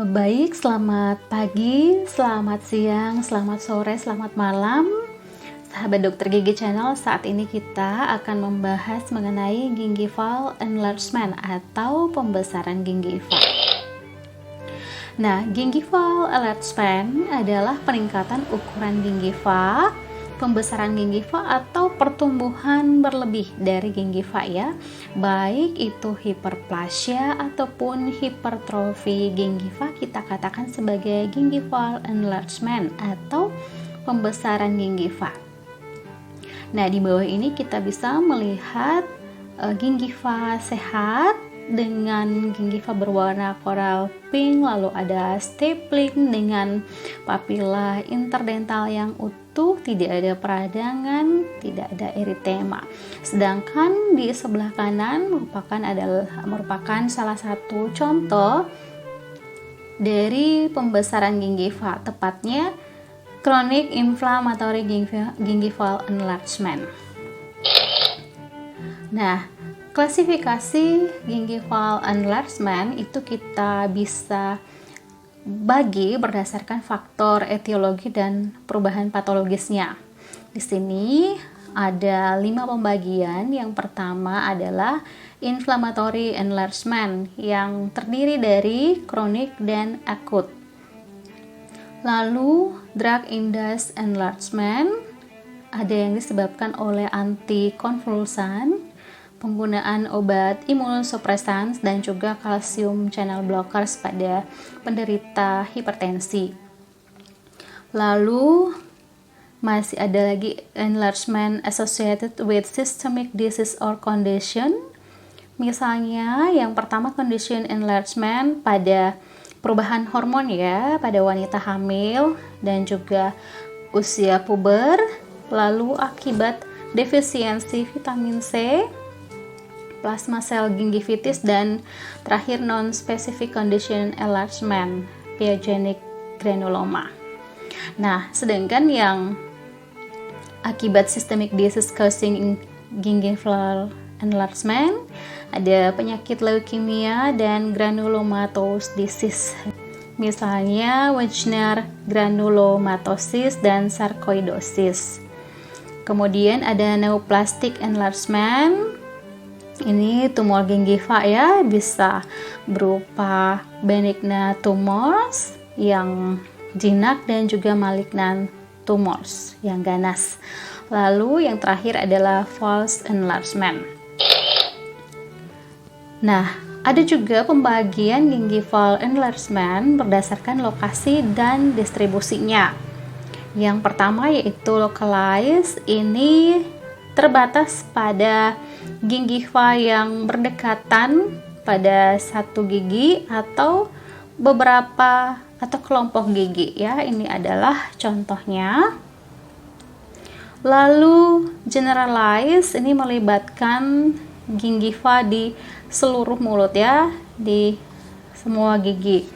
Baik, selamat pagi, selamat siang, selamat sore, selamat malam. Sahabat Dokter Gigi Channel, saat ini kita akan membahas mengenai gingival enlargement atau pembesaran gingiva. Nah, gingival enlargement adalah peningkatan ukuran gingiva, pembesaran gingiva atau pertumbuhan berlebih dari gingiva ya, baik itu hiperplasia ataupun hipertrofi gingiva, kita katakan sebagai gingival enlargement atau pembesaran gingiva. Nah, di bawah ini kita bisa melihat gingiva sehat dengan gingiva berwarna coral pink, lalu ada stippling dengan papila interdental yang utuh, tidak ada peradangan, tidak ada eritema. Sedangkan di sebelah kanan merupakan salah satu contoh dari pembesaran gingiva, tepatnya chronic inflammatory gingival enlargement. Nah, klasifikasi gingival enlargement itu kita bisa bagi berdasarkan faktor etiologi dan perubahan patologisnya. Di sini ada 5 pembagian. Yang pertama adalah inflammatory enlargement yang terdiri dari kronik dan akut. Lalu drug-induced enlargement ada yang disebabkan oleh antikonvulsan, penggunaan obat imunosupresan dan juga kalsium channel blockers pada penderita hipertensi. Lalu masih ada lagi enlargement associated with systemic disease or condition. Misalnya yang pertama condition enlargement pada perubahan hormon ya, pada wanita hamil dan juga usia puber, lalu akibat defisiensi vitamin C, plasma cell gingivitis, dan terakhir non-specific condition enlargement, pyogenic granuloma. Nah, sedangkan yang akibat systemic disease causing gingival enlargement ada penyakit leukemia dan granulomatous disease. Misalnya Wagner granulomatosis dan sarkoidosis. Kemudian ada neoplastic enlargement. Ini tumor gingiva ya, bisa berupa benigna tumors yang jinak dan juga malignant tumors yang ganas. Lalu yang terakhir adalah false enlargement. Nah, ada juga pembagian gingival enlargement berdasarkan lokasi dan distribusinya. Yang pertama yaitu localized, ini terbatas pada gingiva yang berdekatan pada satu gigi atau beberapa atau kelompok gigi ya, ini adalah contohnya. Lalu generalized, ini melibatkan gingiva di seluruh mulut ya, di semua gigi.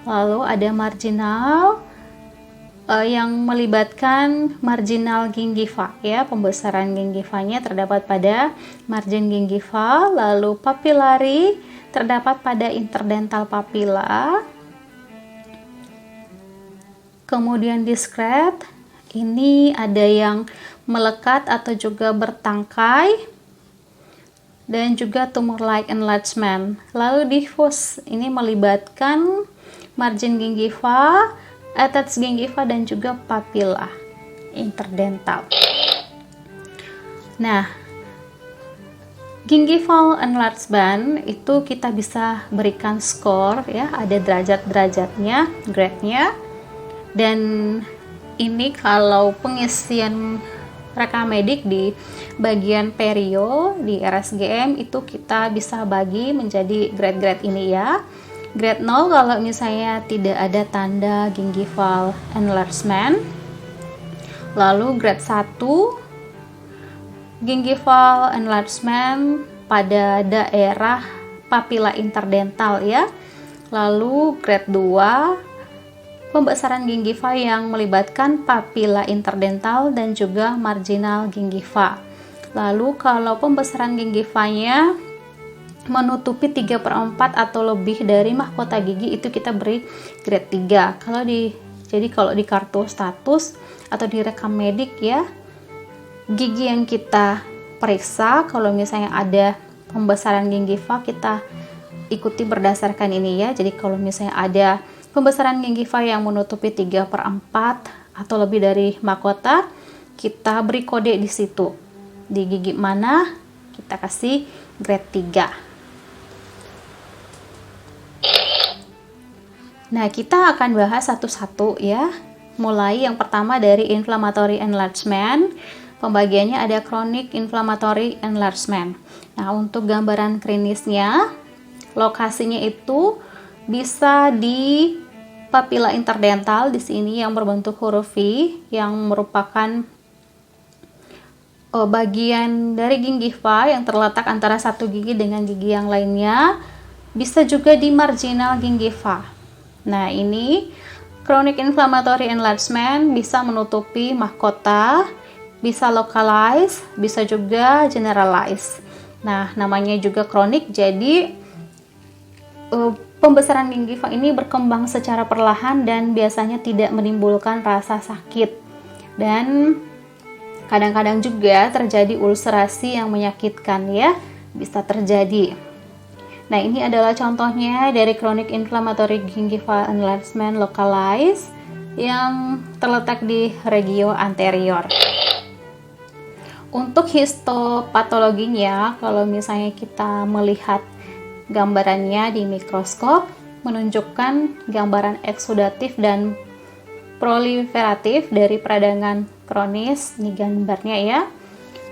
Lalu ada marginal yang melibatkan marginal gingiva ya, pembesaran gingivanya terdapat pada margin gingiva. Lalu papillary terdapat pada interdental papilla. Kemudian discrete, ini ada yang melekat atau juga bertangkai, dan juga tumor like enlargement. Lalu diffuse, ini melibatkan margin gingiva, attached gingiva dan juga papilla interdental. Nah, gingival enlargement itu kita bisa berikan skor ya, ada derajat-derajatnya, grade-nya. Dan ini kalau pengisian rekamedik di bagian perio di RSGM itu kita bisa bagi menjadi grade-grade ini ya. Grade 0 kalau misalnya tidak ada tanda gingival enlargement. Lalu grade 1 gingival enlargement pada daerah papilla interdental ya. Lalu grade 2 pembesaran gingiva yang melibatkan papilla interdental dan juga marginal gingiva. Lalu kalau pembesaran gingivanya menutupi 3/4 atau lebih dari mahkota gigi, itu kita beri grade 3. Jadi kalau di kartu status atau di rekam medik ya, gigi yang kita periksa, kalau misalnya ada pembesaran gingiva, kita ikuti berdasarkan ini ya. Jadi kalau misalnya ada pembesaran gingiva yang menutupi 3/4 atau lebih dari mahkota, kita beri kode di situ. Di gigi mana kita kasih grade 3. Nah, kita akan bahas satu-satu ya. Mulai yang pertama dari inflammatory enlargement. Pembagiannya ada chronic inflammatory enlargement. Nah, untuk gambaran klinisnya, lokasinya itu bisa di papila interdental di sini yang berbentuk huruf V, yang merupakan bagian dari gingiva yang terletak antara satu gigi dengan gigi yang lainnya. Bisa juga di marginal gingiva. Nah, ini chronic inflammatory enlargement bisa menutupi mahkota, bisa localize, bisa juga generalize. Nah, namanya juga kronik, jadi pembesaran gingiva ini berkembang secara perlahan dan biasanya tidak menimbulkan rasa sakit. Dan kadang-kadang juga terjadi ulcerasi yang menyakitkan ya, bisa terjadi. Nah, ini adalah contohnya dari chronic inflammatory gingival enlargement localized yang terletak di regio anterior. Untuk histopatologinya, kalau misalnya kita melihat gambarannya di mikroskop, menunjukkan gambaran eksudatif dan proliferatif dari peradangan kronis, ini gambarnya ya.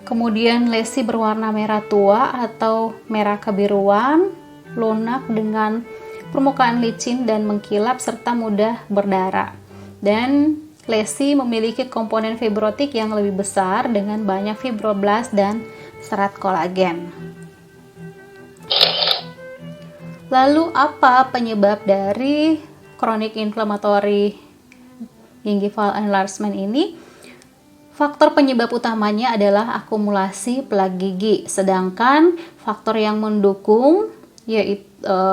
Kemudian lesi berwarna merah tua atau merah kebiruan, lunak dengan permukaan licin dan mengkilap serta mudah berdarah. Dan lesi memiliki komponen fibrotik yang lebih besar dengan banyak fibroblast dan serat kolagen. Lalu apa penyebab dari chronic inflammatory gingival enlargement ini? Faktor penyebab utamanya adalah akumulasi plak gigi, sedangkan faktor yang mendukung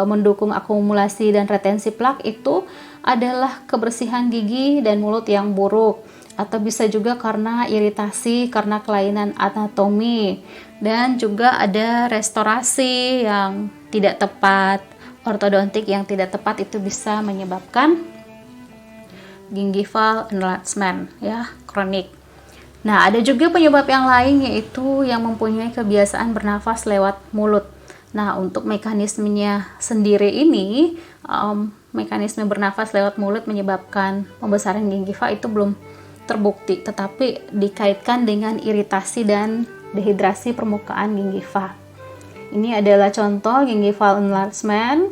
mendukung akumulasi dan retensi plak itu adalah kebersihan gigi dan mulut yang buruk, atau bisa juga karena iritasi karena kelainan anatomi, dan juga ada restorasi yang tidak tepat, ortodontik yang tidak tepat, itu bisa menyebabkan gingival enlargement ya, kronik. Nah, ada juga penyebab yang lain, yaitu yang mempunyai kebiasaan bernafas lewat mulut. Nah, untuk mekanismenya sendiri ini, mekanisme bernafas lewat mulut menyebabkan pembesaran gingiva itu belum terbukti, tetapi dikaitkan dengan iritasi dan dehidrasi permukaan gingiva. Ini adalah contoh gingival enlargement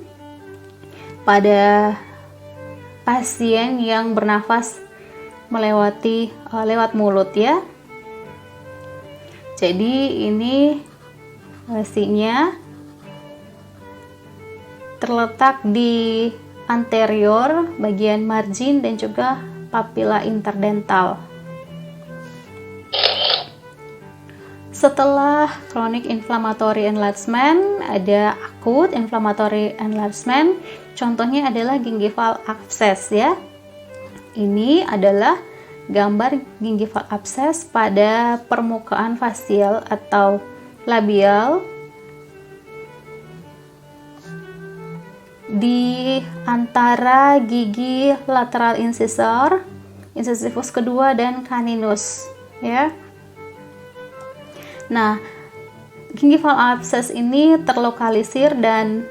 pada pasien yang bernafas lewat mulut ya. Jadi ini lesinya terletak di anterior, bagian margin dan juga papila interdental. Setelah chronic inflammatory enlargement, ada acute inflammatory enlargement. Contohnya adalah gingival abscess ya. Ini adalah gambar gingival abscess pada permukaan facial atau labial di antara gigi lateral incisor, incisivus kedua dan caninus ya. Nah, gingival abscess ini terlokalisir dan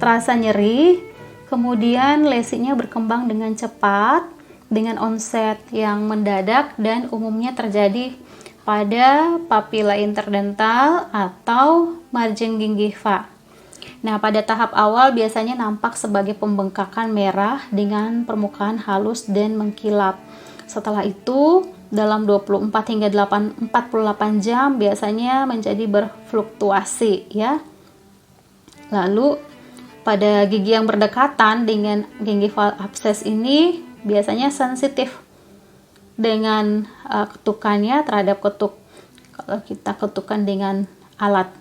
terasa nyeri, kemudian lesinya berkembang dengan cepat dengan onset yang mendadak dan umumnya terjadi pada papila interdental atau margin gingiva. Nah, pada tahap awal biasanya nampak sebagai pembengkakan merah dengan permukaan halus dan mengkilap. Setelah itu, dalam 24 hingga 48 jam biasanya menjadi berfluktuasi ya. Lalu pada gigi yang berdekatan dengan gingival abscess ini biasanya sensitif dengan ketukannya terhadap ketuk, kalau kita ketukan dengan alat.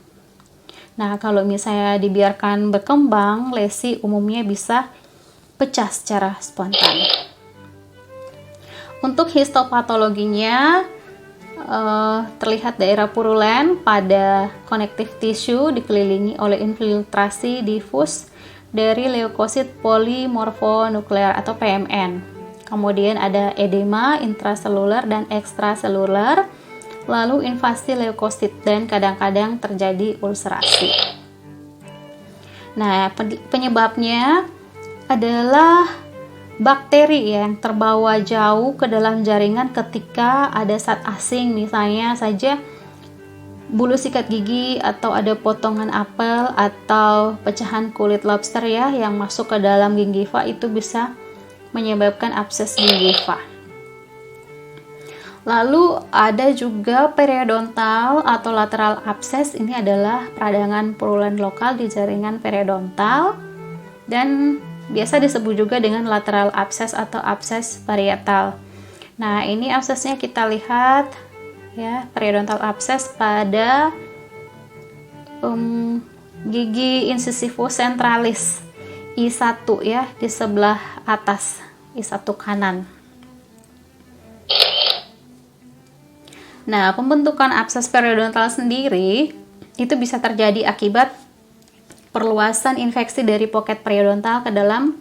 Nah, kalau misalnya dibiarkan berkembang, lesi umumnya bisa pecah secara spontan. Untuk histopatologinya, terlihat daerah purulen pada connective tissue dikelilingi oleh infiltrasi difus dari leukosit polimorfonuklear atau PMN. Kemudian ada edema intraseluler dan ekstraseluler, lalu invasi leukosit, dan kadang-kadang terjadi ulcerasi. Nah, penyebabnya adalah bakteri yang terbawa jauh ke dalam jaringan ketika ada zat asing, misalnya saja bulu sikat gigi atau ada potongan apel atau pecahan kulit lobster ya yang masuk ke dalam gingiva, itu bisa menyebabkan abses gingiva. Lalu ada juga periodontal atau lateral abses. Ini adalah peradangan purulen lokal di jaringan periodontal dan biasa disebut juga dengan lateral abses atau abses parietal. Nah, ini absesnya kita lihat ya, periodontal abses pada gigi incisivus centralis I1 ya, di sebelah atas I1 kanan. Nah, pembentukan abses periodontal sendiri itu bisa terjadi akibat perluasan infeksi dari poket periodontal ke dalam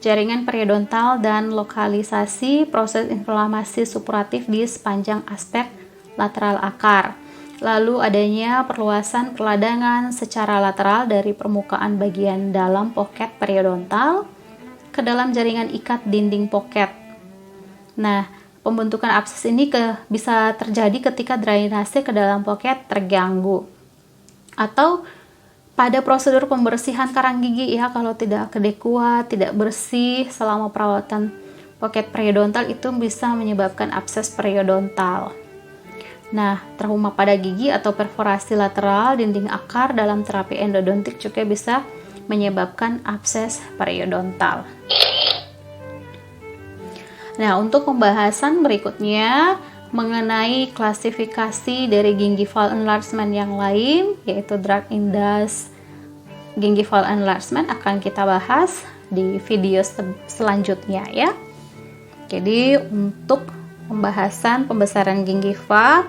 jaringan periodontal dan lokalisasi proses inflamasi supuratif di sepanjang aspek lateral akar. Lalu adanya perluasan peradangan secara lateral dari permukaan bagian dalam poket periodontal ke dalam jaringan ikat dinding poket. Nah, pembentukan abses ini bisa terjadi ketika drainase ke dalam poket terganggu atau pada prosedur pembersihan karang gigi ya, kalau tidak kuat, tidak bersih selama perawatan poket periodontal, itu bisa menyebabkan abses periodontal. Nah, trauma pada gigi atau perforasi lateral dinding akar dalam terapi endodontik juga bisa menyebabkan abses periodontal. Nah, untuk pembahasan berikutnya mengenai klasifikasi dari gingival enlargement yang lain, yaitu drug-induced gingival enlargement, akan kita bahas di video selanjutnya ya. Jadi, untuk pembahasan pembesaran gingiva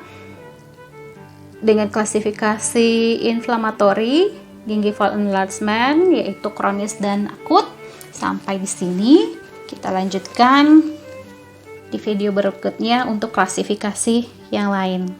dengan klasifikasi inflammatory gingival enlargement, yaitu kronis dan akut, sampai di sini. Kita lanjutkan di video berikutnya untuk klasifikasi yang lain.